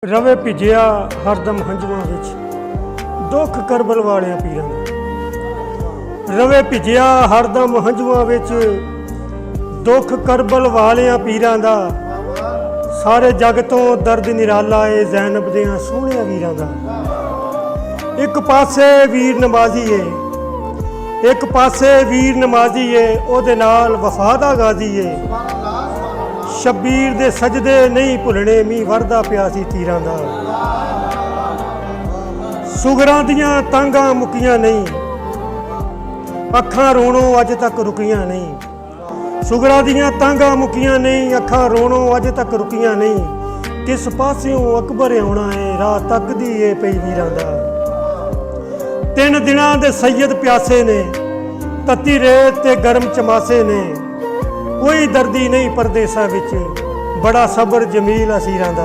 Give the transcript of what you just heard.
ਰਵੇ ਭਿੱਜਿਆ ਹਰਦਮ ਹੰਝੂਆਂ ਵਿੱਚ ਦੁੱਖ ਕਰਬਲ ਵਾਲਿਆਂ ਪੀਰਾਂ ਦਾ। ਰਵੇ ਭਿੱਜਿਆ ਹਰਦਮ ਹੰਝੂਆਂ ਵਿੱਚ ਦੁੱਖ ਕਰਬਲ ਵਾਲਿਆਂ ਪੀਰਾਂ ਦਾ। ਸਾਰੇ ਜਗ ਤੋਂ ਦਰਦ ਨਿਰਾਲਾ ਏ ਜ਼ੈਨਬ ਦਿਆਂ ਸੋਹਣਿਆਂ ਵੀਰਾਂ ਦਾ। ਇੱਕ ਪਾਸੇ ਵੀਰ ਨਮਾਜ਼ੀ ਏ, ਇੱਕ ਪਾਸੇ ਵੀਰ ਨਮਾਜ਼ੀ ਏ, ਉਹਦੇ ਨਾਲ ਵਫਾ ਦਾ ਗਾਜ਼ੀ ਏ। ਸ਼ਬੀਰ ਦੇ ਸਜਦੇ ਨਹੀਂ ਭੁੱਲਣੇ, ਮੀਂਹ ਵਰਦਾ ਪਿਆ ਸੀ ਤੀਰਾਂ ਦਾ। ਸੁਗਰਾਂ ਦੀਆਂ ਤਾਂਗਾਂ ਮੁੱਕੀਆਂ ਨਹੀਂ, ਅੱਖਾਂ ਰੋਣੋਂ ਅੱਜ ਤੱਕ ਰੁਕੀਆਂ ਨਹੀਂ। ਸੁਗਰਾਂ ਦੀਆਂ ਤਾਂਗਾਂ ਮੁੱਕੀਆਂ ਨਹੀਂ, ਅੱਖਾਂ ਰੋਣੋਂ ਅੱਜ ਤੱਕ ਰੁਕੀਆਂ ਨਹੀਂ। ਕਿਸ ਪਾਸਿਓਂ ਅਕਬਰ ਆਉਣਾ ਏ, ਰਾਹ ਤੱਕਦੀ ਏ ਪਈ ਵੀਰਾਂ ਦਾ। 3 ਦਿਨਾਂ ਦੇ ਸੈਯਦ ਪਿਆਸੇ ਨੇ, ਤੱਤੀ ਰੇਤ ਤੇ ਗਰਮ ਚਮਾਸੇ ਨੇ। ਕੋਈ ਦਰਦੀ ਨਹੀਂ ਪਰਦੇਸਾਂ ਵਿੱਚ, ਬੜਾ ਸਬਰ ਜਮੀਲ ਅਸੀਰਾਂ ਦਾ।